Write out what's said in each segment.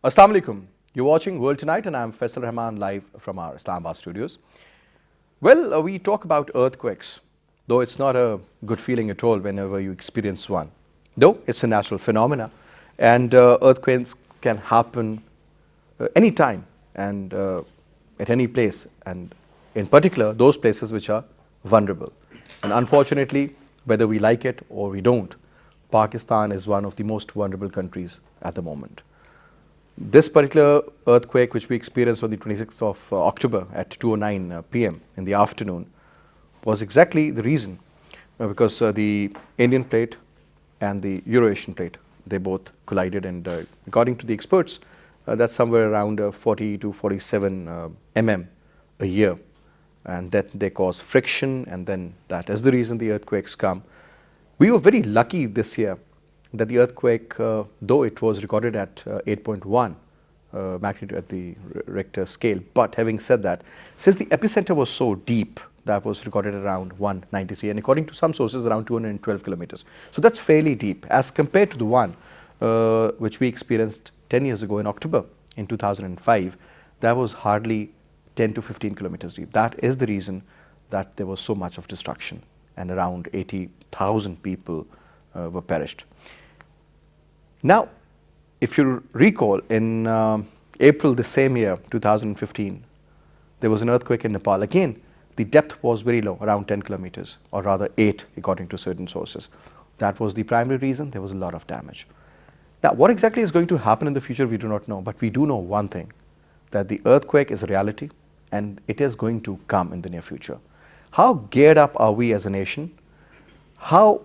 Assalamu alaikum. You're watching World Tonight and I'm Faisal Rehman live from our Islamabad studios. Well, we talk about earthquakes, though it's not a good feeling at all whenever you experience one. Though it's a natural phenomena and earthquakes can happen anytime and at any place, and in particular those places which are vulnerable. And unfortunately, whether we like it or we don't, Pakistan is one of the most vulnerable countries at the moment. This particular earthquake, which we experienced on the 26th of October at 2:09 p.m. in the afternoon, was exactly the reason because the Indian plate and the Eurasian plate, they both collided, and according to the experts, that's somewhere around 40 to 47 mm a year, and that they cause friction, and then that is the reason the earthquakes come. We were very lucky this year that the earthquake, though it was recorded at 8.1 magnitude at the Richter scale, but having said that, since the epicenter was so deep, that was recorded around 193, and according to some sources around 212 kilometers. So that's fairly deep as compared to the one which we experienced 10 years ago in October in 2005. That was hardly 10 to 15 kilometers deep. That is the reason that there was so much of destruction, and around 80,000 people were perished. Now, if you recall, in April the same year, 2015, there was an earthquake in Nepal. Again, the depth was very low, around 10 kilometers, or rather 8 according to certain sources. That was the primary reason. There was a lot of damage. Now, what exactly is going to happen in the future, we do not know, but we do know one thing, that the earthquake is a reality and it is going to come in the near future. How geared up are we as a nation? How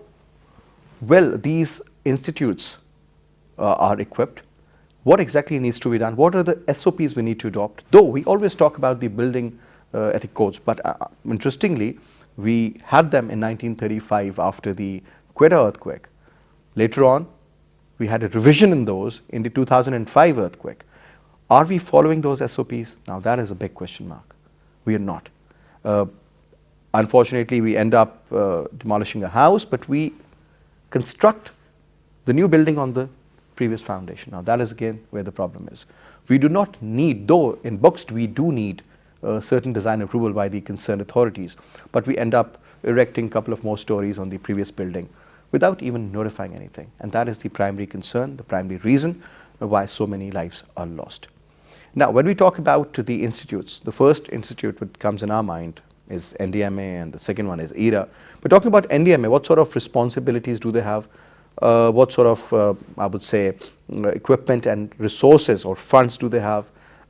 well these institutes are equipped? What exactly needs to be done? What are the SOPs we need to adopt? Though we always talk about the building ethic codes, but interestingly, we had them in 1935 after the Quetta earthquake. Later on, we had a revision in those in the 2005 earthquake. Are we following those SOPs? Now that is a big question mark. We are not. Unfortunately, we end up demolishing a house, but we construct the new building on the previous foundation. Now that is again where the problem is. We do not need, though in books we do need certain design approval by the concerned authorities, but we end up erecting a couple of more stories on the previous building without even notifying anything. And that is the primary concern, the primary reason why so many lives are lost. Now, when we talk about the institutes, the first institute that comes in our mind is NDMA, and the second one is ERA. But talking about NDMA, what sort of responsibilities do they have? What sort of, I would say, equipment and resources or funds do they have?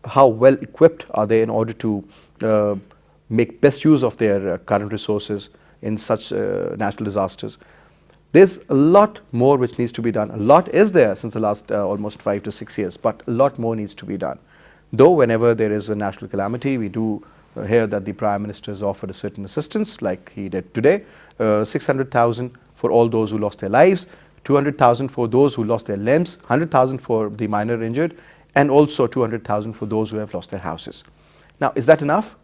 How well equipped are they in order to make best use of their current resources in such natural disasters? There's a lot more which needs to be done. A lot is there since the last almost 5 to 6 years, but a lot more needs to be done. Though whenever there is a natural calamity, we do hear that the Prime Minister has offered a certain assistance, like he did today, 600,000 for all those who lost their lives, 200,000 for those who lost their limbs, 100,000 for the minor injured, and also 200,000 for those who have lost their houses. Now, is that enough?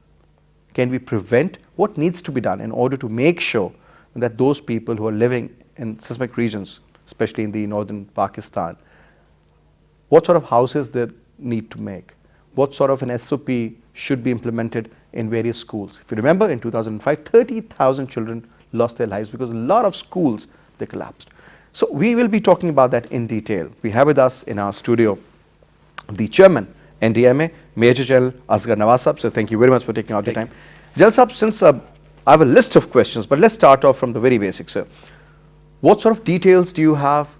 Can we prevent? What needs to be done in order to make sure that those people who are living in seismic regions, especially in the northern Pakistan, what sort of houses they need to make? What sort of an SOP should be implemented in various schools? If you remember, in 2005, 30,000 children lost their lives because a lot of schools, they collapsed. So we will be talking about that in detail. We have with us in our studio the chairman, NDMA, Major General Asghar Nawaz Sahab. So thank you very much for taking out the time. General Sahab, since I have a list of questions, but let's start off from the very basics, sir. What sort of details do you have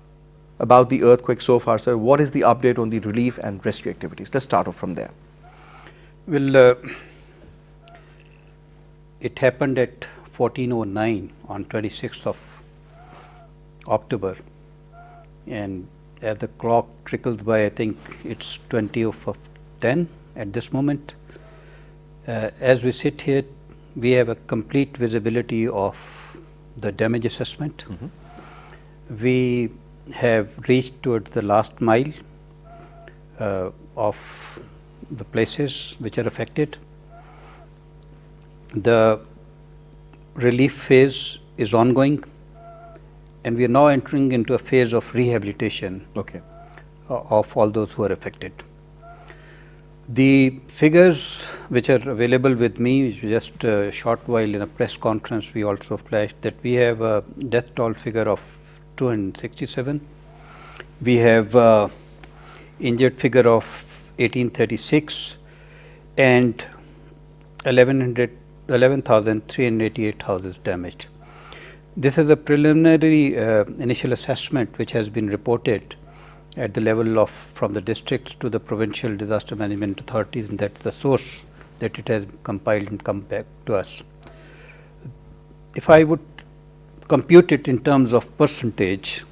about the earthquake so far, sir? What is the update on the relief and rescue activities? Let's start off from there. Well, it happened at 14:09 on 26th of October, and as the clock trickles by, I think it's 20 of 10 at this moment. As we sit here, we have a complete visibility of the damage assessment. We have reached towards the last mile of the places which are affected. The relief phase is ongoing, and we are now entering into a phase of rehabilitation of all those who are affected. The figures which are available with me, just a short while in a press conference we also flashed that we have a death toll figure of 267. We have injured figure of 1836 and 11,388 houses damaged. This is a preliminary initial assessment which has been reported at the level of from the districts to the provincial disaster management authorities, and that's the source that it has compiled and come back to us. If I would compute it in terms of percentage,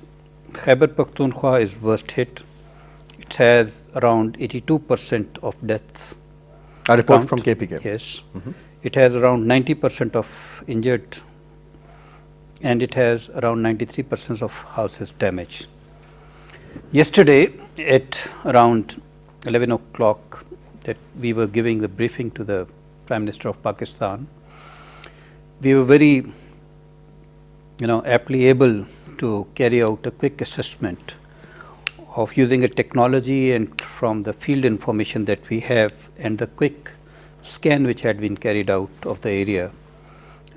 Khyber Pakhtunkhwa is worst hit. It has around 82% of deaths. A report count. from KPK. Yes. It has around 90% of injured, and it has around 93% of houses damaged. Yesterday at around 11 o'clock that we were giving the briefing to the Prime Minister of Pakistan, we were very aptly able to carry out a quick assessment of using a technology and from the field information that we have and the quick scan which had been carried out of the area.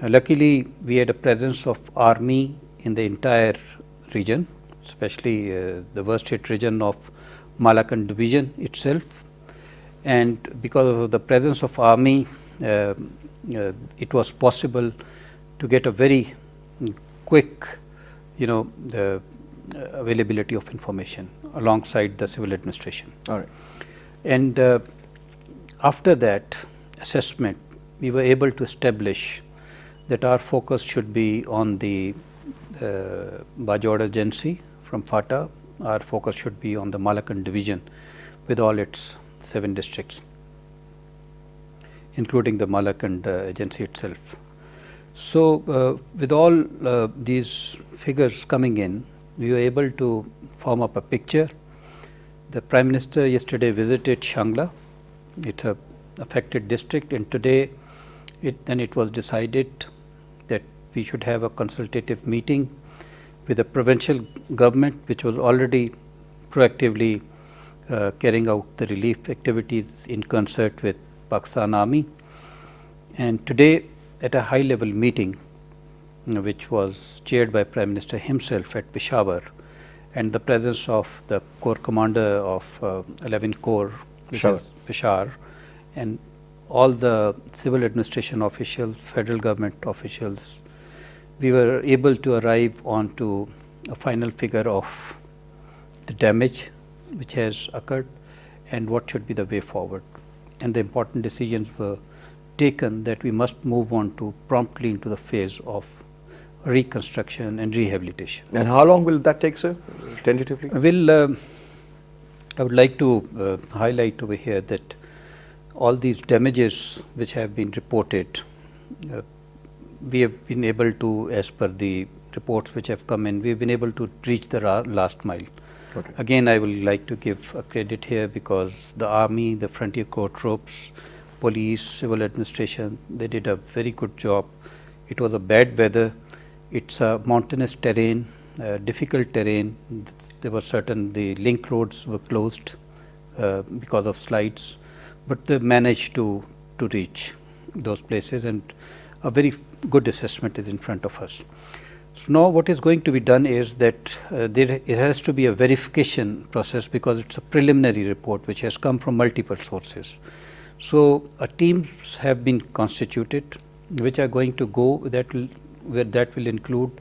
Luckily, we had a presence of army in the entire region, especially the worst hit region of Malakand division itself, and because of the presence of army, it was possible to get a very quick, the availability of information alongside the civil administration. All right. And after that assessment, we were able to establish that our focus should be on the Bajoda agency from FATA. Our focus should be on the Malakand division with all its 7 districts, including the Malakand agency itself. So, with all these figures coming in, we were able to form up a picture. The Prime Minister yesterday visited Shangla. It's a affected district, and today it was decided that we should have a consultative meeting with the provincial government, which was already proactively carrying out the relief activities in concert with Pakistan Army. And today at a high level meeting, which was chaired by Prime Minister himself at Peshawar, and the presence of the Corps Commander of 11 Corps, which is Peshawar, and all the civil administration officials, federal government officials, we were able to arrive on to a final figure of the damage which has occurred and what should be the way forward. And the important decisions were taken that we must move on to promptly into the phase of reconstruction and rehabilitation. And how long will that take, sir, tentatively? I would like to highlight over here that all these damages which have been reported, we have been able to, as per the reports which have come in, we have been able to reach the last mile. Okay. Again, I will like to give a credit here because the army, the frontier corps troops, police, civil administration, they did a very good job. It was a bad weather. It's a mountainous terrain, difficult terrain. There were the link roads were closed because of slides, but they managed to reach those places, and a very good assessment is in front of us. So now what is going to be done is that it has to be a verification process because it's a preliminary report which has come from multiple sources. So teams have been constituted which are going to go, that will include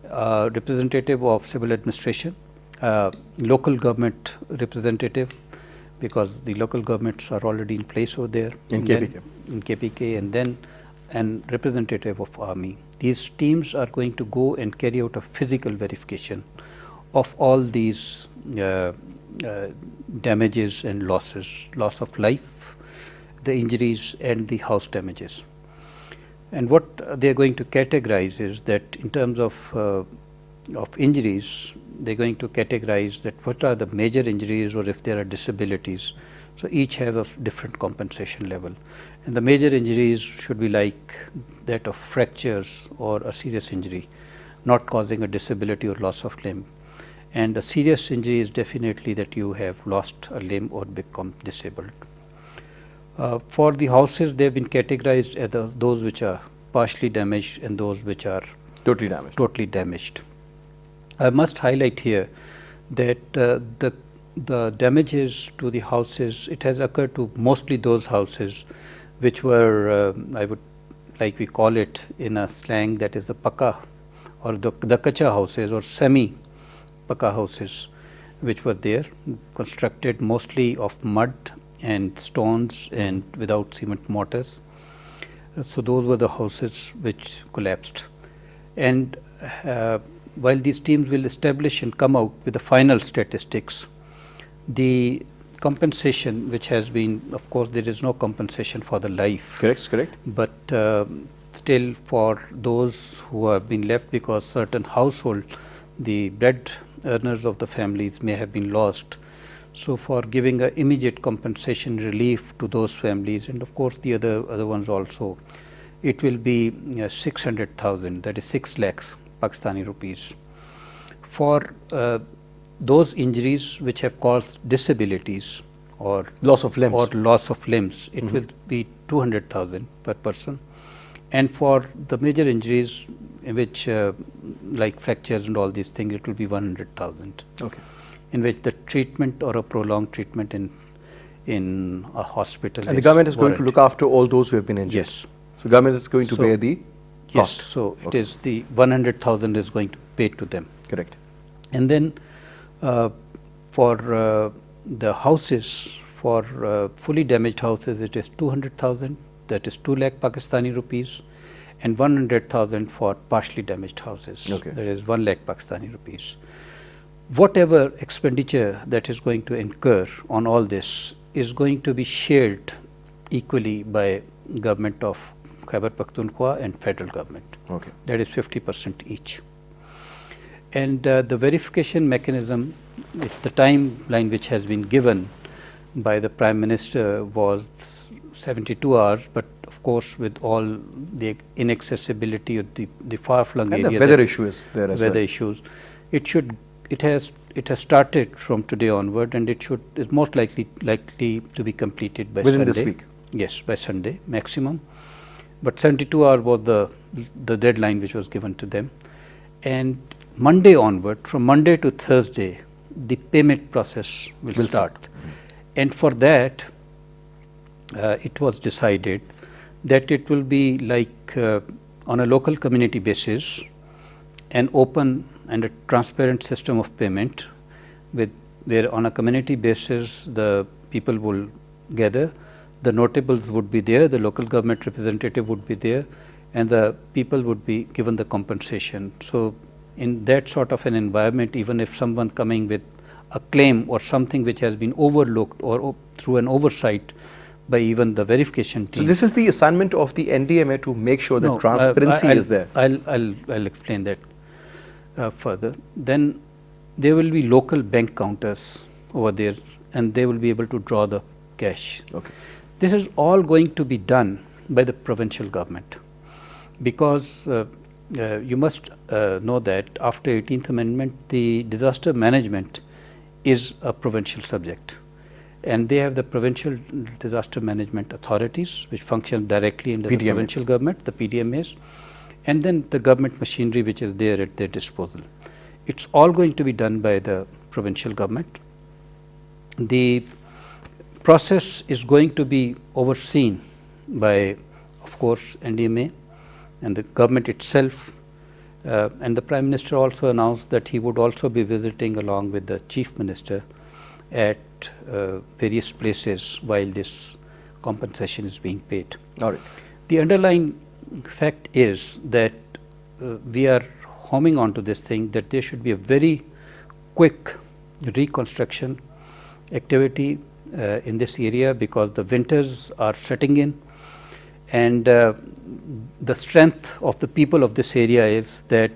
representative of civil administration, local government representative, because the local governments are already in place over there in KPK. In KPK, and then an representative of army. These teams are going to go and carry out a physical verification of all these damages and losses, loss of life, the injuries and the house damages. And what they are going to categorize is that in terms of injuries, they are going to categorize that what are the major injuries or if there are disabilities. So each have a different compensation level. And the major injuries should be like that of fractures or a serious injury, not causing a disability or loss of limb. And a serious injury is definitely that you have lost a limb or become disabled. For the houses, they have been categorized as those which are partially damaged and those which are totally damaged. I must highlight here that the damages to the houses, it has occurred to mostly those houses which were, I would like we call it in a slang, that is the paka or the kacha houses or semi paka houses, which were there, constructed mostly of mud and stones and without cement mortars. So those were the houses which collapsed. And while these teams will establish and come out with the final statistics, the compensation which has been, of course, there is no compensation for the life. Correct. But still, for those who have been left, because certain household, the bread earners of the families may have been lost. So for giving an immediate compensation relief to those families, and of course the other ones also, it will be 600,000, that is 6 lakhs Pakistani rupees. For those injuries which have caused disabilities or loss of limbs, it will be 200,000 per person. And for the major injuries, which like fractures and all these things, it will be 100,000. Okay. In which the treatment or a prolonged treatment in a hospital. And the government is going to look after all those who have been injured. Yes. So government is going to bear the cost. Yes. So it is the 100,000 is going to pay to them. Correct. And then for the houses, for fully damaged houses, it is 200,000. That is 2 lakh Pakistani rupees, and 100,000 for partially damaged houses. Okay. That is 1 lakh Pakistani rupees. Whatever expenditure that is going to incur on all this is going to be shared equally by government of Khyber Pakhtunkhwa and federal government. Okay. That is 50% each. And the verification mechanism, the timeline which has been given by the Prime Minister was 72 hours, but of course with all the inaccessibility of the far-flung area. And the weather issue is there as well. Weather issues. It has started from today onward, and it is most likely to be completed by within Sunday. this week. Yes, by Sunday maximum. But 72 hours was the deadline which was given to them. And Monday onward, from Monday to Thursday, the payment process will start. And for that, it was decided that it will be like on a local community basis, an open and a transparent system of payment, where on a community basis the people will gather, the notables would be there, the local government representative would be there, and the people would be given the compensation. So in that sort of an environment, even if someone coming with a claim or something which has been overlooked or through an oversight by even the verification team. So this is the assignment of the NDMA to make sure that transparency is there. I'll explain that further. Then there will be local bank counters over there, and they will be able to draw the cash. Okay. This is all going to be done by the provincial government, because you must know that after 18th Amendment, the disaster management is a provincial subject, and they have the provincial disaster management authorities which function directly under the provincial government, the PDMAs, and then the government machinery which is there at their disposal. It's all going to be done by the provincial government. The process is going to be overseen by, of course, NDMA and the government itself. And the Prime Minister also announced that he would also be visiting along with the Chief Minister at various places while this compensation is being paid. All right. The underlying fact is that we are homing on to this thing, that there should be a very quick reconstruction activity in this area, because the winters are setting in, and the strength of the people of this area is that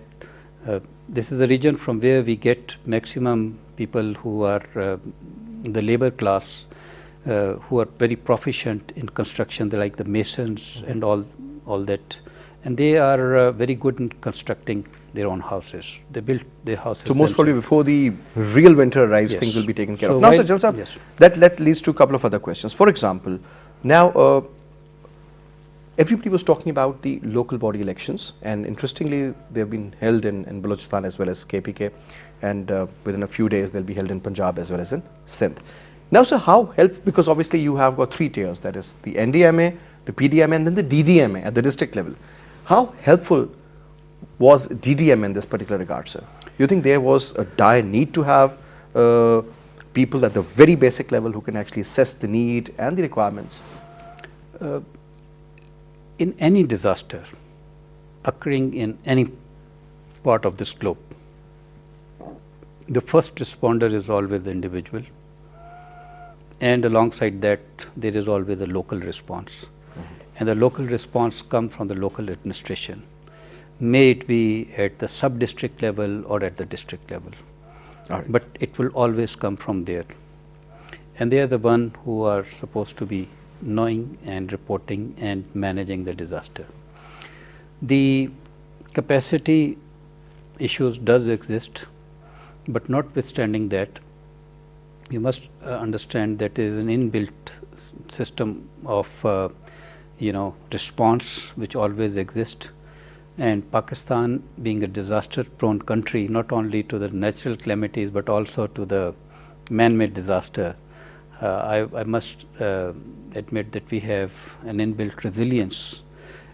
this is a region from where we get maximum people who are the labor class, who are very proficient in construction. They like the masons and all that, and they are very good in constructing their own houses. They built their houses. So most probably before the real winter arrives, things will be taken care of. Now, Sir Jalsa, yes, that leads to a couple of other questions. For example, Now, everybody was talking about the local body elections, and interestingly, they've been held in Balochistan as well as KPK, and within a few days they'll be held in Punjab as well as in Sindh. Now, sir, how help? Because obviously you have got three tiers, that is the NDMA, the PDMA, and then the DDMA at the district level. How helpful was DDMA in this particular regard, sir? You think there was a dire need to have people at the very basic level who can actually assess the need and the requirements? In any disaster occurring in any part of this globe, the first responder is always the individual, and alongside that there is always a local response. And the local response comes from the local administration, may it be at the sub-district level or at the district level. Right. But it will always come from there. And they are the one who are supposed to be knowing and reporting and managing the disaster. The capacity issues does exist, but notwithstanding that, you must understand that there is an inbuilt system of response which always exists. And Pakistan, being a disaster-prone country, not only to the natural calamities but also to the man-made disaster, I must admit that we have an inbuilt resilience,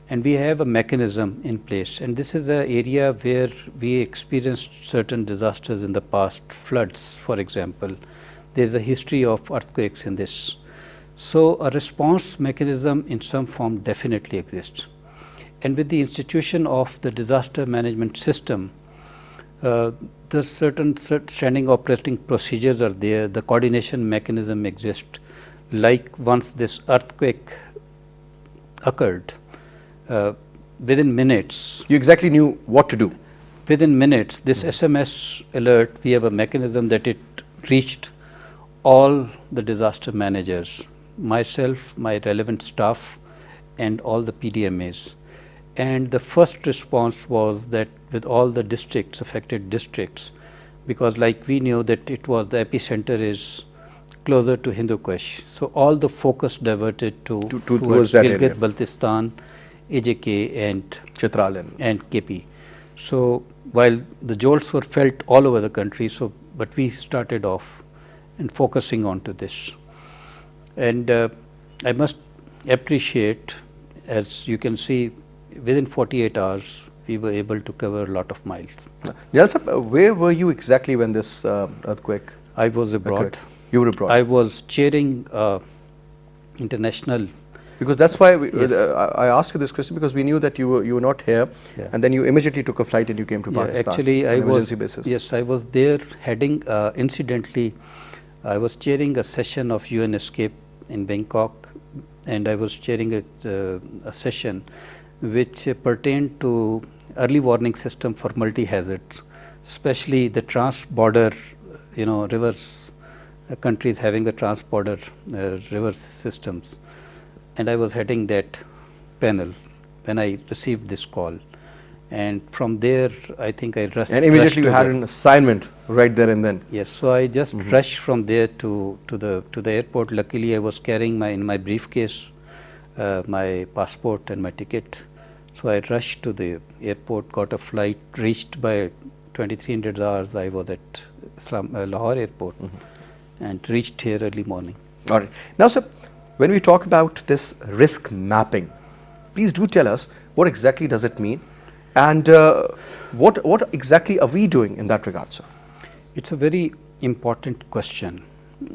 and we have a mechanism in place. And this is an area where we experienced certain disasters in the past, floods, for example. There is a history of earthquakes in this. So a response mechanism in some form definitely exists. And with the institution of the disaster management system, the certain standing operating procedures are there, the coordination mechanism exists. Like once this earthquake occurred, within minutes. You exactly knew what to do. Within minutes, this SMS alert, we have a mechanism that it reached all the disaster managers, myself, my relevant staff, and all the PDMAs. And the first response was that with all the districts, affected districts, because like we knew that it was the epicenter is closer to Hindu Kush. So all the focus diverted towards Gilgit, Baltistan, AJK and Chitral and KP. So while the jolts were felt all over the country, but we started off and focusing on to this. And I must appreciate, as you can see, within 48 hours, we were able to cover a lot of miles. Where were you exactly when this earthquake I was abroad. occurred? You were abroad. I was chairing international. Because that's why Yes. I asked you this question, because we knew that you were not here, Yeah. and then you immediately took a flight and you came to Yeah, Pakistan. actually, on I an was emergency basis. yes, I was there heading. Incidentally, I was chairing a session of UN Escape in Bangkok, and I was chairing a session which pertained to early warning system for multi-hazards, especially the trans-border, rivers, countries having the trans-border river systems. And I was heading that panel when I received this call. And from there, I think I rushed. And immediately you had an assignment right there and then. Yes, so I just rushed from there to the airport. Luckily, I was carrying in my briefcase my passport and my ticket. So I rushed to the airport, got a flight, reached by 2300 hours. I was at Lahore airport and reached here early morning. All right. Now, sir, when we talk about this risk mapping, please do tell us what exactly does it mean, and what exactly are we doing in that regard, sir? It's a very important question,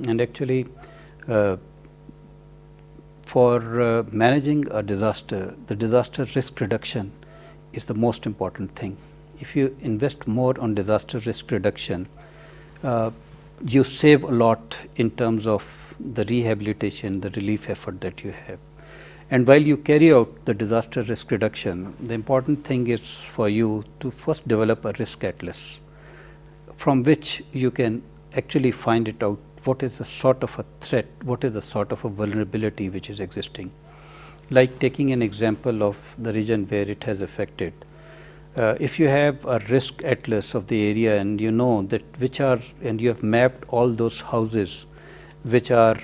and actually for managing a disaster, the disaster risk reduction is the most important thing. If you invest more on disaster risk reduction, you save a lot in terms of the rehabilitation, the relief effort that you have. And while you carry out the disaster risk reduction, the important thing is for you to first develop a risk atlas from which you can actually find it out what is the sort of a threat, what is the sort of a vulnerability which is existing. Like taking an example of the region where it has affected. If you have a risk atlas of the area and you know that and you have mapped all those houses which are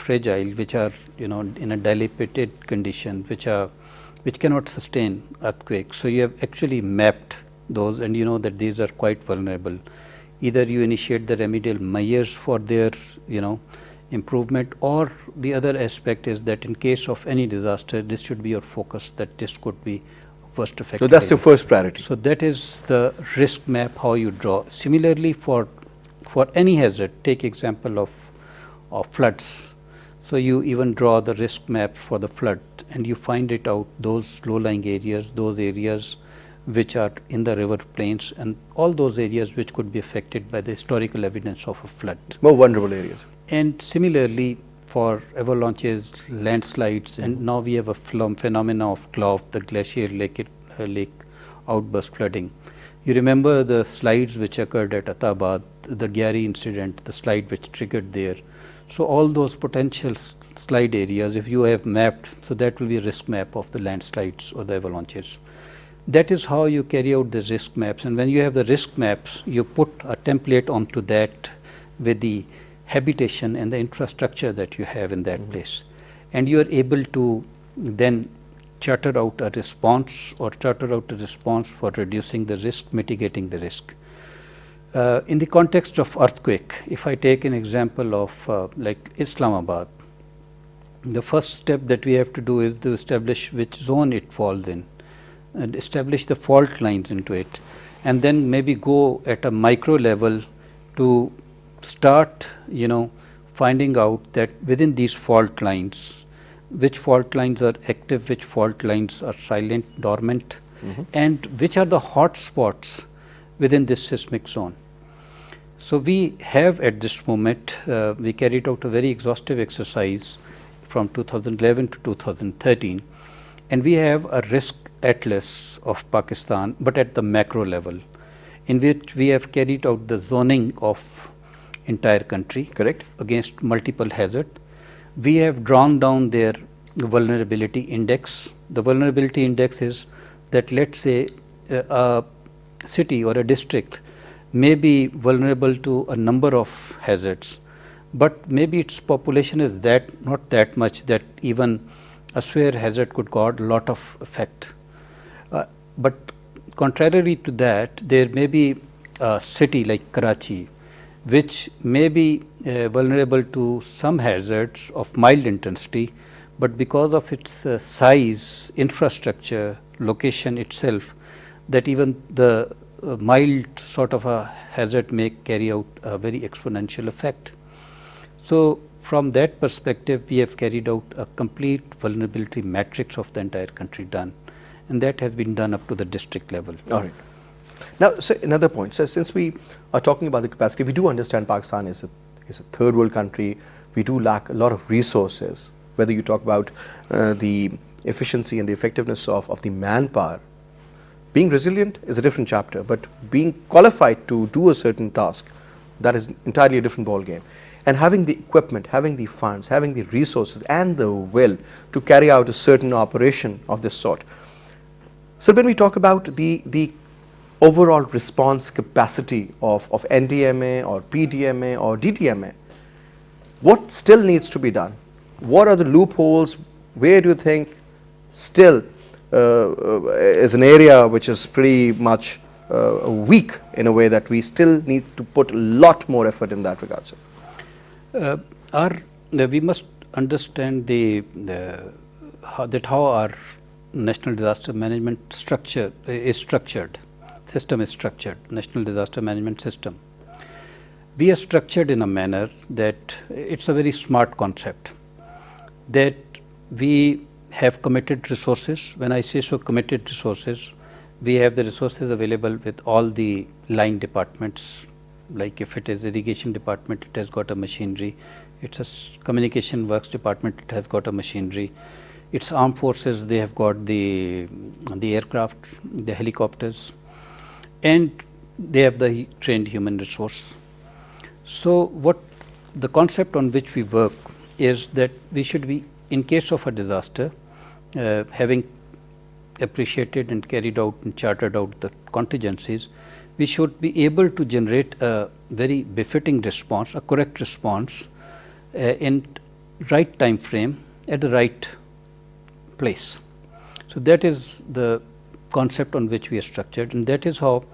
fragile, which are in a dilapidated condition, which cannot sustain earthquakes. So you have actually mapped those, and you know that these are quite vulnerable. Either you initiate the remedial measures for their improvement, or the other aspect is that in case of any disaster, this should be your focus, that this could be first affected. So that's your first priority. So that is the risk map, how you draw. Similarly, for any hazard, take example of floods. So you even draw the risk map for the flood, and you find it out, those low-lying areas, those areas which are in the river plains, and all those areas which could be affected by the historical evidence of a flood. More vulnerable areas. And similarly, for avalanches, landslides, and now we have a phenomena of GLOF, the glacier lake outburst flooding. You remember the slides which occurred at Atabad, the Gyari incident, the slide which triggered there. So all those potential slide areas, if you have mapped, so that will be a risk map of the landslides or the avalanches. That is how you carry out the risk maps. And when you have the risk maps, you put a template onto that with the habitation and the infrastructure that you have in that place. And you are able to then charter out a response, or charter out a response for reducing the risk, mitigating the risk. In the context of earthquake, if I take an example of like Islamabad, the first step that we have to do is to establish which zone it falls in, and establish the fault lines into it, and then maybe go at a micro level to start finding out that within these fault lines, which fault lines are active, which fault lines are silent, dormant, and which are the hot spots within this seismic zone. So we have at this moment, we carried out a very exhaustive exercise from 2011 to 2013, and we have a risk atlas of Pakistan, but at the macro level, in which we have carried out the zoning of entire country. Correct. Against multiple hazard. We have drawn down their vulnerability index. The vulnerability index is that, let's say, a city or a district may be vulnerable to a number of hazards, but maybe its population is not that much that even a severe hazard could cause a lot of effect. But contrary to that, there may be a city like Karachi, which may be vulnerable to some hazards of mild intensity, but because of its size, infrastructure, location itself, that even the mild sort of a hazard may carry out a very exponential effect. So from that perspective, we have carried out a complete vulnerability matrix of the entire country done, and that has been done up to the district level. All right. Now, so another point. So since we are talking about the capacity, we do understand Pakistan is a third world country. We do lack a lot of resources. Whether you talk about the efficiency and the effectiveness of the manpower, being resilient is a different chapter, but being qualified to do a certain task, that is entirely a different ball game. And having the equipment, having the funds, having the resources and the will to carry out a certain operation of this sort. So when we talk about the overall response capacity of NDMA or PDMA or DDMA, what still needs to be done? What are the loopholes? Where do you think still is an area which is pretty much weak in a way that we still need to put a lot more effort in that regard, sir? We must understand how our national disaster management system is structured, national disaster management system. We are structured in a manner that it's a very smart concept, that we have committed resources. When I say so, committed resources, we have the resources available with all the line departments. Like if it is irrigation department, it has got a machinery. It's a communication works department, it has got a machinery. It's armed forces, they have got the aircraft, the helicopters, and they have the trained human resource. So what the concept on which we work is that we should be, in case of a disaster, having appreciated and carried out and chartered out the contingencies, we should be able to generate a very befitting response, a correct response, and right time frame at the right place. So that is the concept on which we are structured, and that is how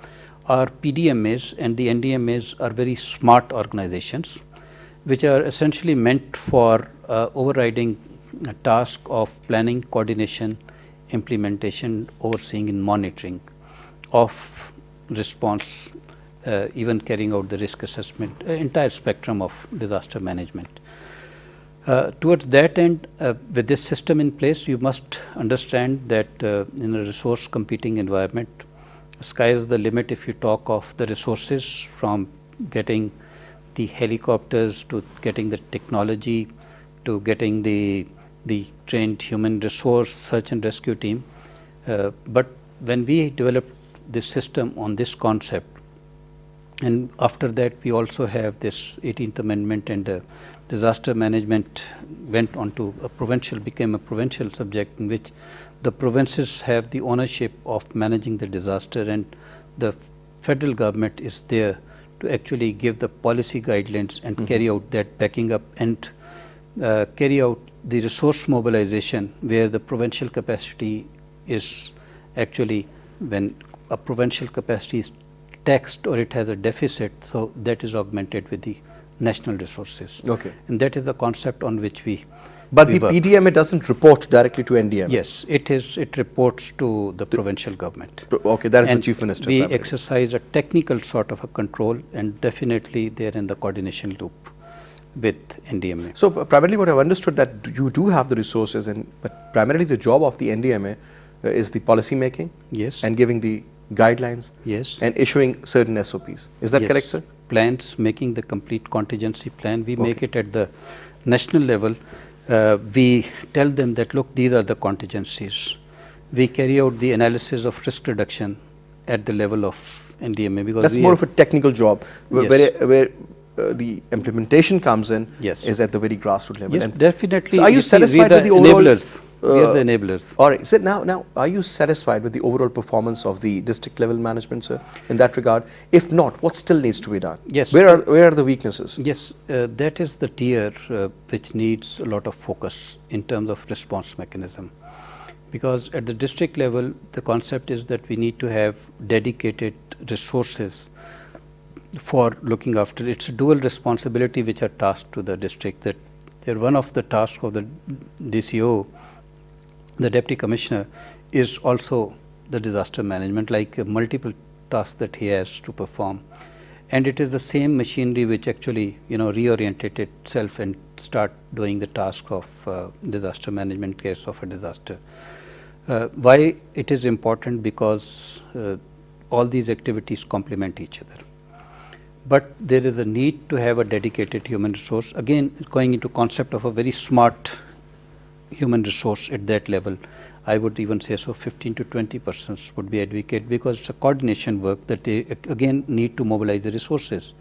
our PDMAs and the NDMAs are very smart organizations, which are essentially meant for overriding a task of planning, coordination, implementation, overseeing and monitoring of response, even carrying out the risk assessment, entire spectrum of disaster management. Towards that end, with this system in place, you must understand that in a resource competing environment, sky is the limit if you talk of the resources, from getting the helicopters to getting the technology to getting the trained human resource search and rescue team. But when we developed this system on this concept, and after that we also have this 18th Amendment, and disaster management went on to became a provincial subject, in which the provinces have the ownership of managing the disaster, and the federal government is there to actually give the policy guidelines and carry out that backing up, and carry out the resource mobilization, where the provincial capacity is actually, when a provincial capacity is taxed or it has a deficit, so that is augmented with the national resources. Okay. And that is the concept on which we But we the work. PDMA doesn't report directly to NDMA? Yes, it reports to the provincial government. Okay, that is And the Chief Minister. we primarily. exercise a technical sort of a control, and definitely they are in the coordination loop with NDMA. So primarily what I've understood, that you do have the resources, but primarily the job of the NDMA is the policy making Yes. and giving the guidelines Yes. and issuing certain SOPs. Is that Yes. correct, sir? Plans, making the complete contingency plan. We make Okay. it at the national level. We tell them that, look, these are the contingencies. We carry out the analysis of risk reduction at the level of NDMA, because That's we more have- of a technical job, Yes. where the implementation comes in, Yes. is at the very grassroots level. Yes, And definitely. So are you see, we are satisfied the with the overall? enablers. We are the enablers. All right. So now, are you satisfied with the overall performance of the district level management, sir, in that regard? If not, what still needs to be done? Yes. Where are the weaknesses? Yes, that is the tier which needs a lot of focus in terms of response mechanism. Because at the district level, the concept is that we need to have dedicated resources for looking after. It's a dual responsibility which are tasked to the district. That they're one of the tasks of the DCO, the Deputy Commissioner, is also the disaster management, like multiple tasks that he has to perform. And it is the same machinery which actually, reoriented itself and start doing the task of disaster management case of a disaster. Why it is important? Because all these activities complement each other. But there is a need to have a dedicated human resource. Again, going into concept of a very smart human resource at that level, I would even say so 15 to 20% would be advocate, because it's a coordination work that they again need to mobilize the resources.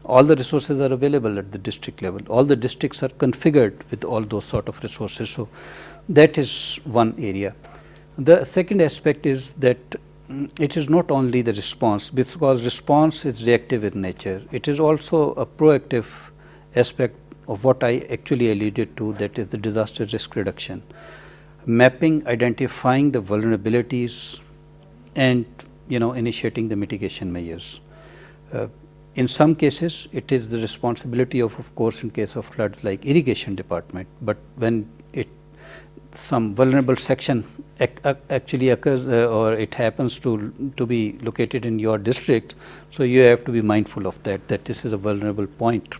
All the resources are available at the district level. All the districts are configured with all those sort of resources. So that is one area. The second aspect is that it is not only the response, because response is reactive in nature. It is also a proactive aspect of what I actually alluded to, that is the disaster risk reduction. Mapping, identifying the vulnerabilities, and initiating the mitigation measures. In some cases, it is the responsibility of course, in case of flood, like irrigation department. But when some vulnerable section actually occurs, or it happens to be located in your district, so you have to be mindful of that this is a vulnerable point.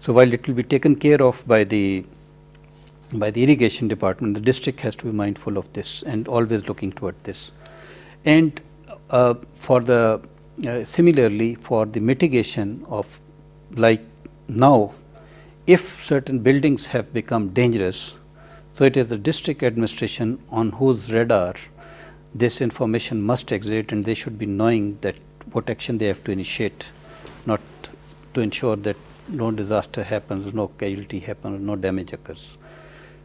So while it will be taken care of by the irrigation department, the district has to be mindful of this and always looking toward this. And similarly for the mitigation of, like now, if certain buildings have become dangerous, so it is the district administration on whose radar this information must exist, and they should be knowing that what action they have to initiate, not to ensure that no disaster happens, no casualty happens, no damage occurs.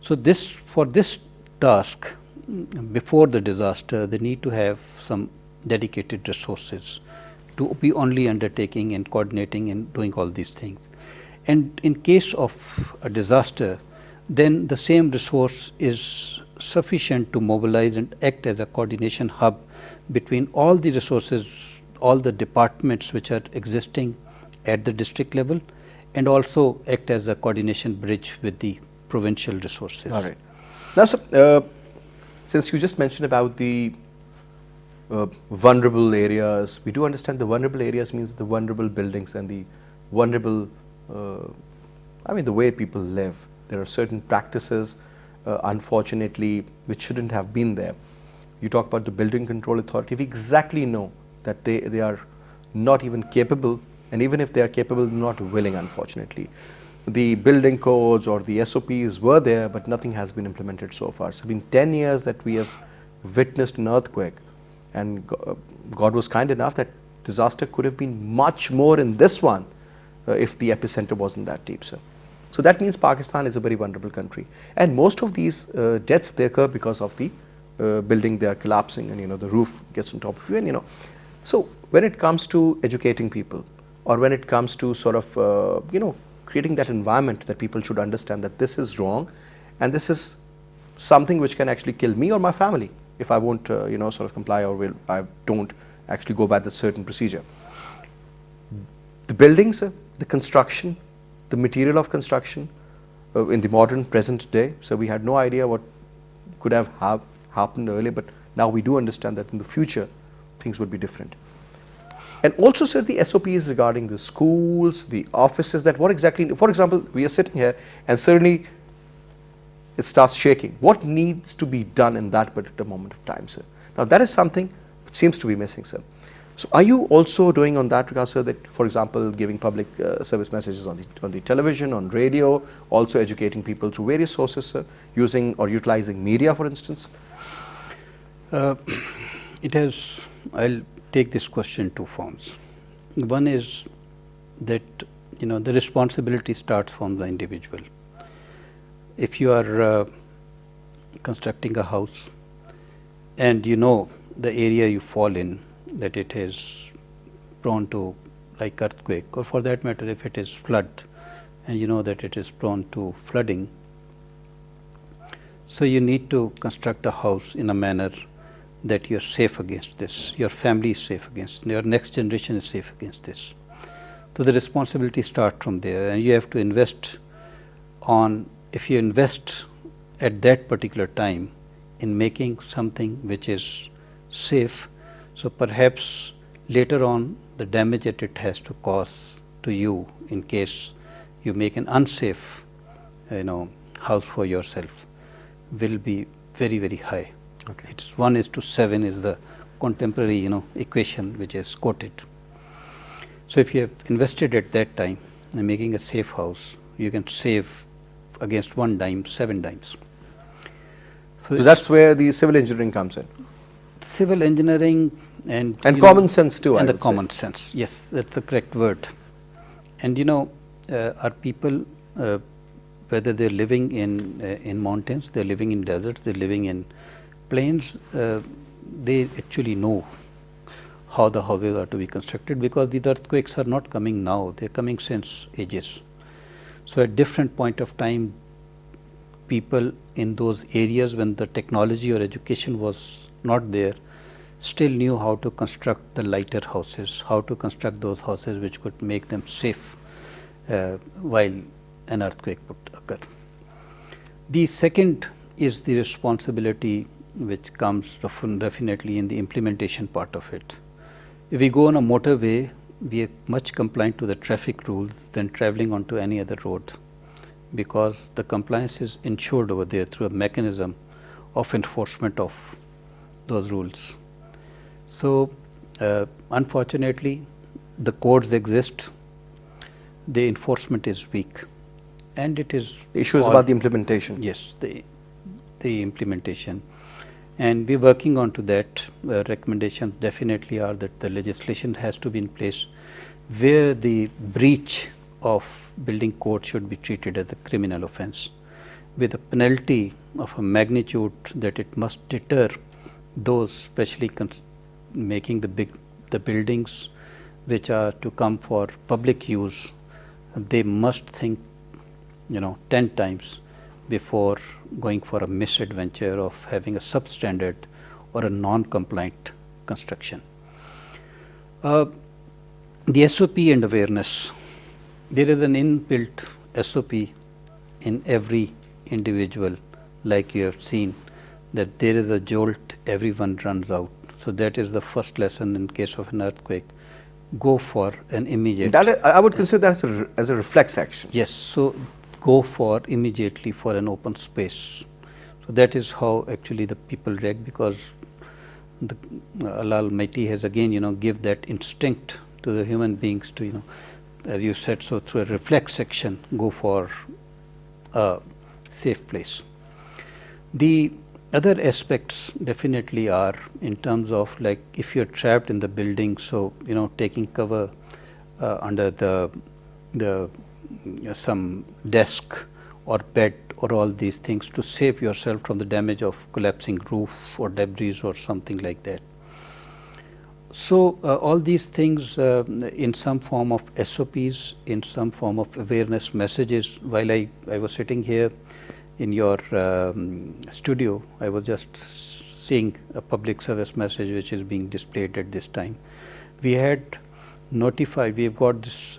So for this task, before the disaster, they need to have some dedicated resources to be only undertaking and coordinating and doing all these things. And in case of a disaster, then the same resource is sufficient to mobilize and act as a coordination hub between all the resources, all the departments which are existing at the district level, and also act as a coordination bridge with the provincial resources. All right. Now, sir, since you just mentioned about the vulnerable areas, we do understand the vulnerable areas means the vulnerable buildings and the vulnerable, the way people live. There are certain practices, unfortunately, which shouldn't have been there. You talk about the Building Control Authority. We exactly know that they are not even capable, and even if they are capable, not willing, unfortunately. The building codes or the SOPs were there, but nothing has been implemented so far. So it's been 10 years that we have witnessed an earthquake, and God was kind enough that disaster could have been much more in this one if the epicenter wasn't that deep, sir. So that means Pakistan is a very vulnerable country, and most of these deaths, they occur because of the building, they are collapsing, and the roof gets on top of you, and so when it comes to educating people, or when it comes to sort of creating that environment that people should understand that this is wrong, and this is something which can actually kill me or my family if I won't sort of comply, or I don't actually go by that certain procedure. The buildings, the construction, the material of construction in the modern present day, so we had no idea what could have happened earlier, but now we do understand that in the future things would be different. And also, sir, the SOPs regarding the schools, the offices, that what exactly, for example, we are sitting here and suddenly it starts shaking. What needs to be done in that particular moment of time, sir? Now that is something which seems to be missing, sir. So are you also doing on that regard, sir, that, for example, giving public service messages on the television, on radio, also educating people through various sources, sir, using or utilizing media, for instance? It has, I'll take this question in two forms. One is that the responsibility starts from the individual. If you are constructing a house and the area you fall in, that it is prone to like earthquake, or for that matter if it is flood and that it is prone to flooding, so you need to construct a house in a manner that you are safe against this, your family is safe against, your next generation is safe against this. So the responsibility starts from there, and you have to invest on, if you invest at that particular time in making something which is safe, so perhaps later on the damage that it has to cause to you in case you make an unsafe house for yourself will be very, very high. Okay. It's 1:7 is the contemporary equation which is quoted. So if you have invested at that time in making a safe house, you can save against 1 dime 7 dimes. So that's where the civil engineering comes in. Civil engineering and common sense too. And the common sense, yes, that's the correct word. And our people, whether they're living in mountains, they're living in deserts, they're living in plains, they actually know how the houses are to be constructed, because these earthquakes are not coming now, they're coming since ages. So at different point of time, people in those areas when the technology or education was not there, still knew how to construct the lighter houses, how to construct those houses which could make them safe while an earthquake would occur. The second is the responsibility which comes definitely in the implementation part of it. If we go on a motorway, we are much compliant to the traffic rules than traveling onto any other road, because the compliance is ensured over there through a mechanism of enforcement of those rules. So unfortunately, the codes exist, the enforcement is weak, and it is the issue is about the implementation. Yes, the implementation, and we're working on to that. Recommendations definitely are that the legislation has to be in place where the breach of building code should be treated as a criminal offense with a penalty of a magnitude that it must deter those especially making the buildings which are to come for public use they must think 10 times before going for a misadventure of having a substandard or a non-compliant construction. The SOP and awareness. There is an inbuilt SOP in every individual, like you have seen, that there is a jolt, everyone runs out. So that is the first lesson in case of an earthquake. Go for an immediate. That I would consider that as a reflex action. Yes, so go for immediately for an open space. So that is how actually the people react, because Allah Almighty has again give that instinct to the human beings to as you said, so through a reflex action go for a safe place. The other aspects definitely are in terms of, like, if you're trapped in the building, so taking cover under the some desk or bed or all these things to save yourself from the damage of collapsing roof or debris or something like that. So all these things in some form of SOPs, in some form of awareness messages. While I was sitting here in your studio, I was just seeing a public service message which is being displayed at this time. We had notified, we have got this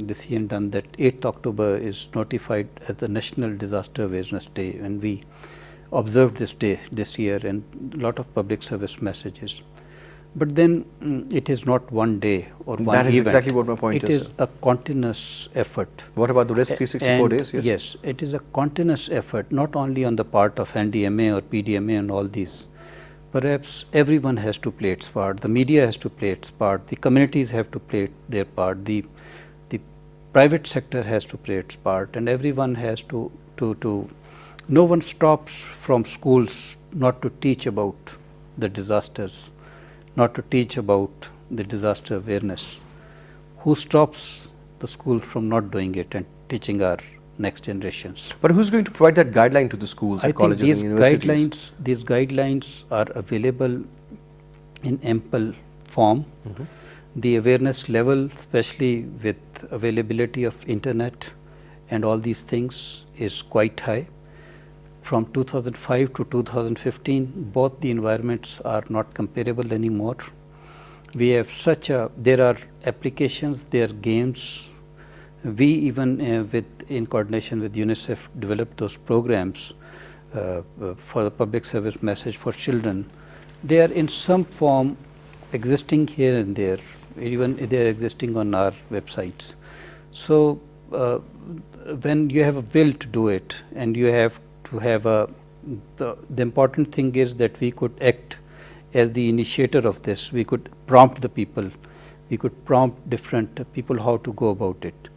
decision done that 8th October is notified as the National Disaster Awareness Day, and we observed this day this year, and a lot of public service messages. But then it is not one day or one event. That is exactly what my point is. It is a continuous effort. What about the rest 364 days? Yes. Yes, it is a continuous effort, not only on the part of NDMA or PDMA and all these. Perhaps everyone has to play its part. The media has to play its part. The communities have to play their part. The private sector has to play its part, and everyone has to. No one stops from schools not to teach about the disasters, not to teach about the disaster awareness. Who stops the school from not doing it and teaching our next generations? But who's going to provide that guideline to the schools, the colleges, and universities? These guidelines are available in ample form. The awareness level, especially with availability of internet and all these things, is quite high. From 2005 to 2015, both the environments are not comparable anymore. We have there are applications, there are games. We even in coordination with UNICEF developed those programs for the public service message for children. They are in some form existing here and there, even they are existing on our websites. So when you have a will to do it, and you have to have the important thing is that we could act as the initiator of this. We could prompt the people, we could prompt different people how to go about it.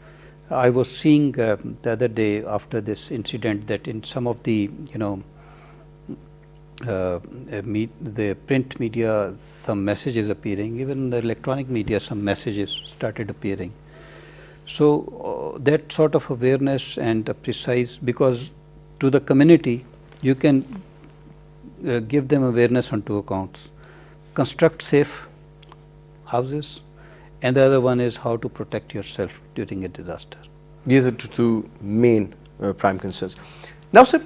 I was seeing the other day after this incident that in some of the the print media some messages appearing, even in the electronic media some messages started appearing. So that sort of awareness and precise, because to the community you can give them awareness on two accounts: construct safe houses, and the other one is how to protect yourself during a disaster. These are two main prime concerns. Now, sir,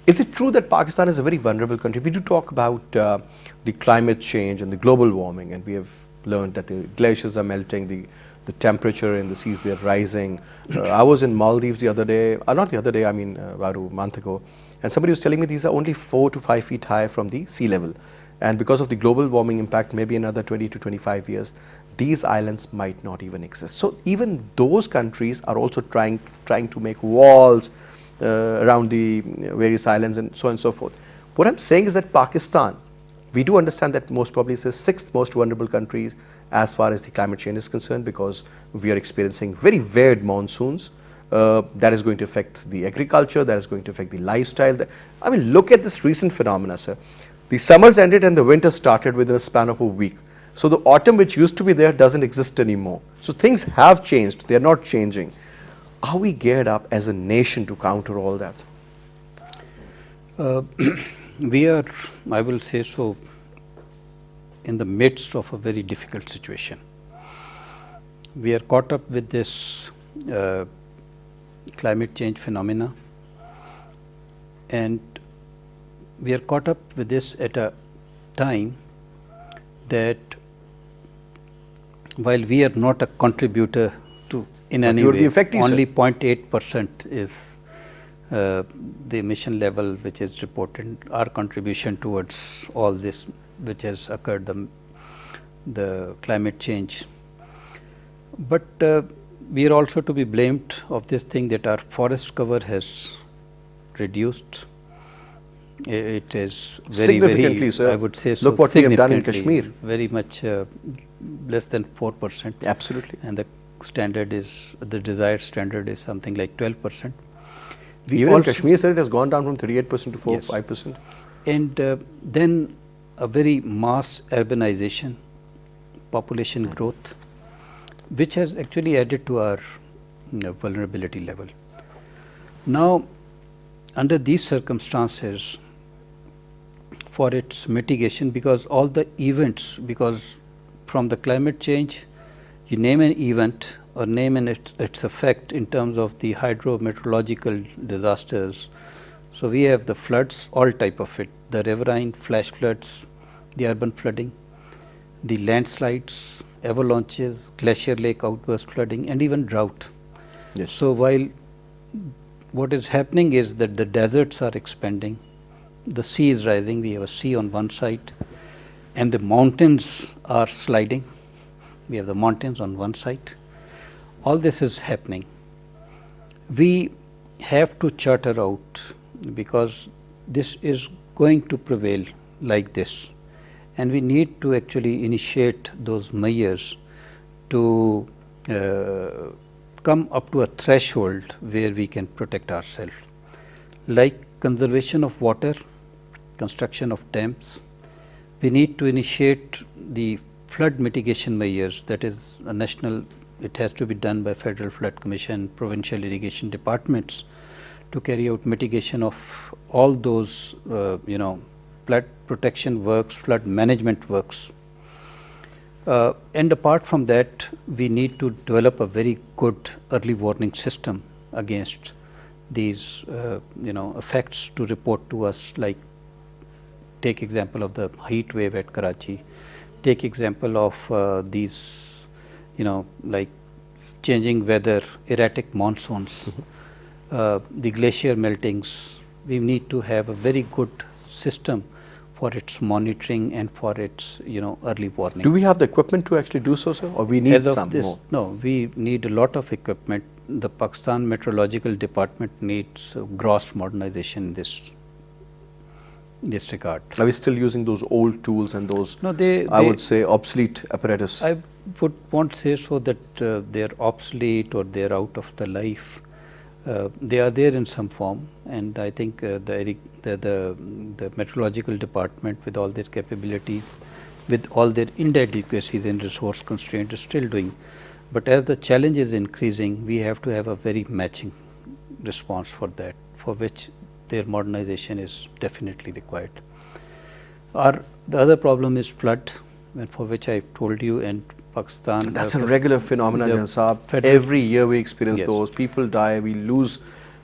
is it true that Pakistan is a very vulnerable country? We do talk about the climate change and the global warming, and we have learned that the glaciers are melting, the temperature in the seas, they're rising. I was in Maldives the other day, not the other day, I mean about a month ago, and somebody was telling me these are only 4 to 5 feet high from the sea level. And because of the global warming impact, maybe another 20 to 25 years, these islands might not even exist. So even those countries are also trying to make walls around the various islands and so on and so forth. What I'm saying is that Pakistan, we do understand that most probably is the 6th most vulnerable country as far as the climate change is concerned, because we are experiencing very varied monsoons. That is going to affect the agriculture, that is going to affect the lifestyle. I mean, look at this recent phenomena, sir. The summers ended and the winter started within a span of a week. So the autumn which used to be there doesn't exist anymore. So things have changed, they're not changing. Are we geared up as a nation to counter all that? We are, I will say so, in the midst of a very difficult situation. We are caught up with this climate change phenomena, and we are caught up with this at a time that while we are not a contributor to in any you're the way, effectee, only sir. 0.8% is the emission level which is reported, our contribution towards all this which has occurred, the climate change. But we are also to be blamed of this thing that our forest cover has reduced. It is very, Significantly, very, sir. I would say so. Look what we have done in significantly, Kashmir. Very much less than 4%. Absolutely. And the standard is, the desired standard is something like 12%. Even in Kashmir, sir, it has gone down from 38% to 4 Yes. 5%. And then a very mass urbanization, population growth, which has actually added to our vulnerability level. Now, under these circumstances, for its mitigation, because all the events, because from the climate change, you name an event or name its effect in terms of the hydrometeorological disasters. So, we have the floods, all type of it, the riverine flash floods, the urban flooding, the landslides, avalanches, glacier lake outburst flooding, and even drought. Yes. So, while what is happening is that the deserts are expanding, the sea is rising, we have a sea on one side, and the mountains are sliding, we have the mountains on one side. All this is happening. We have to charter out, because this is going to prevail like this, and we need to actually initiate those measures to come up to a threshold where we can protect ourselves, like conservation of water, construction of dams. We need to initiate the flood mitigation measures, that is a national, it has to be done by Federal Flood Commission, provincial irrigation departments, to carry out mitigation of all those flood protection works, flood management works. And apart from that, we need to develop a very good early warning system against these effects to report to us, like take example of the heat wave at Karachi, take example of these like changing weather, erratic monsoons, the glacier meltings. We need to have a very good system for its monitoring and for its early warning. Do we have the equipment to actually do so, sir, or we need some more? No, we need a lot of equipment. The Pakistan Meteorological Department needs gross modernization in this regard. Are we still using those old tools and those, No, I would say, obsolete apparatus? I would not say so that they are obsolete or they are out of the life. They are there in some form, and I think the meteorological department, with all their capabilities, with all their inadequacies and resource constraints, is still doing. But as the challenge is increasing, we have to have a very matching response for that, for which their modernization is definitely required. The other problem is flood, and for which I told you, and Pakistan. That's a regular phenomenon, Saab. Every year we experience Yes. those. People die, we lose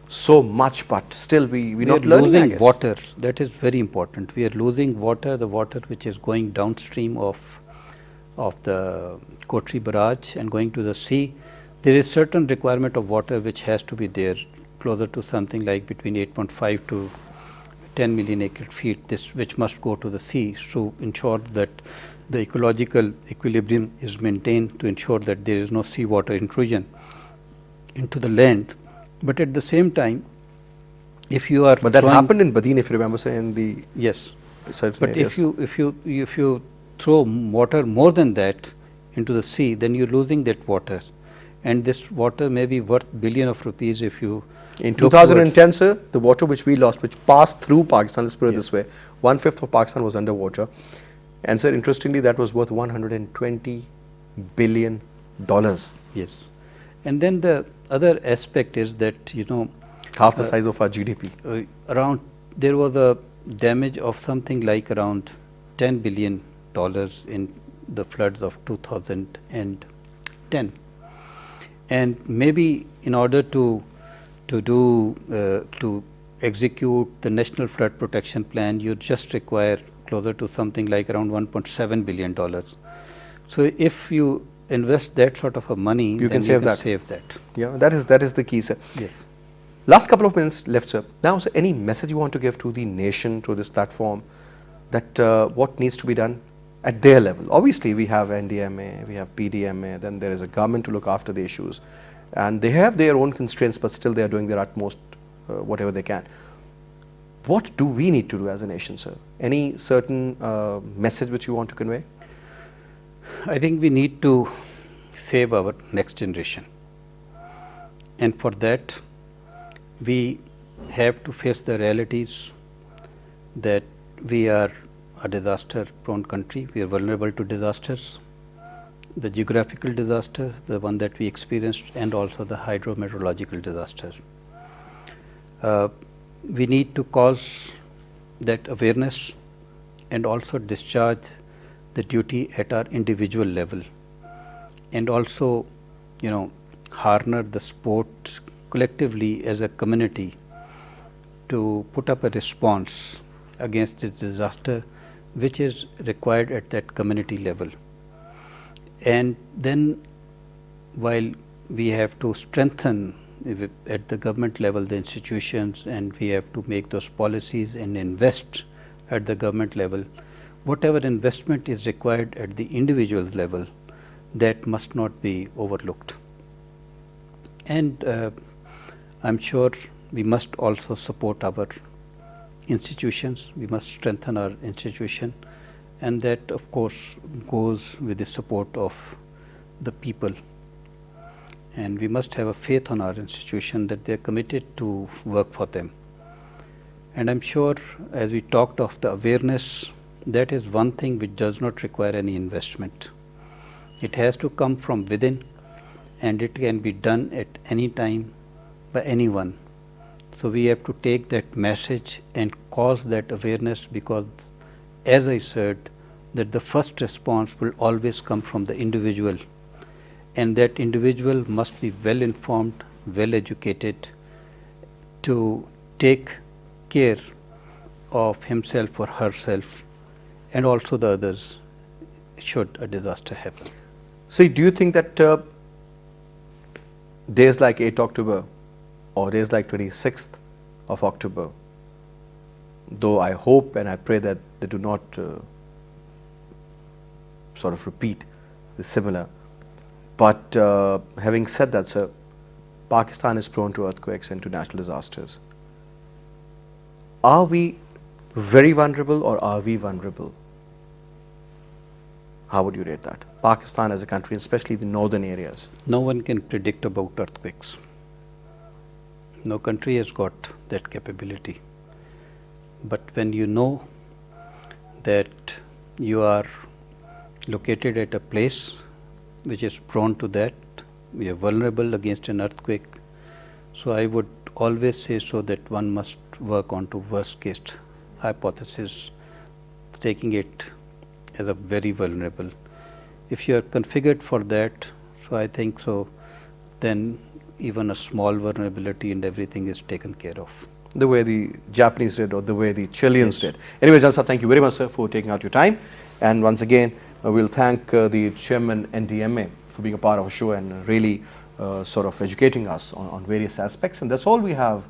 so much, but still we're We not are learning, I losing guess. water. That is very important. We are losing water, the water which is going downstream of the Kotri barrage and going to the sea. There is certain requirement of water which has to be there, closer to something like between 8.5 to 10 million acre feet, which must go to the sea to ensure that the ecological equilibrium is maintained, to ensure that there is no seawater intrusion into the land. But at the same time, if you are But that happened in Badin, if you remember, sir, in the yes, certain but areas. if you throw water more than that into the sea, then you're losing that water, and this water may be worth billion of rupees if you In look 2010, sir, the water which we lost, which passed through Pakistan, let's put it this way, 1/5 of Pakistan was underwater. And sir, interestingly, that was worth $120 billion. Yes, and then the other aspect is that Half the size of our GDP. Around there was a damage of something like around $10 billion in the floods of 2010, And maybe in order to execute the National Flood Protection Plan, you just require closer to something like around $1.7 billion. So if you invest that sort of a money, You then can save that. save that. Yeah, that is the key, sir. Yes. Last couple of minutes left, sir. Now, sir, any message you want to give to the nation through this platform, that what needs to be done at their level? Obviously, we have NDMA, we have PDMA, then there is a government to look after the issues, and they have their own constraints, but still they are doing their utmost, whatever they can. What do we need to do as a nation, sir? Any certain message which you want to convey? I think we need to save our next generation. And for that, we have to face the realities that we are a disaster-prone country. We are vulnerable to disasters, the geographical disaster, the one that we experienced, and also the hydrometeorological disaster. We need to cause that awareness and also discharge the duty at our individual level, and also, harness the support collectively as a community to put up a response against this disaster, which is required at that community level. And then, while we have to strengthen at the government level the institutions, and we have to make those policies and invest at the government level, whatever investment is required at the individual level, that must not be overlooked. And I'm sure we must also support our institutions. We must strengthen our institution, and that of course goes with the support of the people. And we must have a faith on our institution that they are committed to work for them. And I'm sure, as we talked of the awareness, that is one thing which does not require any investment. It has to come from within, and it can be done at any time by anyone. So we have to take that message and cause that awareness, because, as I said, that the first response will always come from the individual, and that individual must be well informed, well educated to take care of himself or herself, and also the others, should a disaster happen. So, do you think that days like 8 October or days like 26th of October, though I hope and I pray that they do not sort of repeat the similar, but having said that, sir, Pakistan is prone to earthquakes and to natural disasters. Are we very vulnerable, or are we vulnerable? How would you rate that? Pakistan as a country, especially the northern areas. No one can predict about earthquakes. No country has got that capability. But when you know that you are located at a place which is prone to that, we are vulnerable against an earthquake. So I would always say so that one must work on to worst case hypothesis, taking it as a very vulnerable. If you are configured for that, so I think so, then even a small vulnerability and everything is taken care of. The way the Japanese did, or the way the Chileans did. Anyway, Jalsa, thank you very much, sir, for taking out your time. And once again, we'll thank the chairman NDMA for being a part of our show and really sort of educating us on various aspects. And that's all we have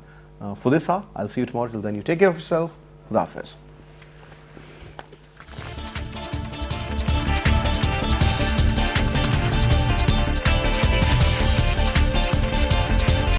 for this hour. I'll see you tomorrow. Till then, you take care of yourself. Khuda Hafiz.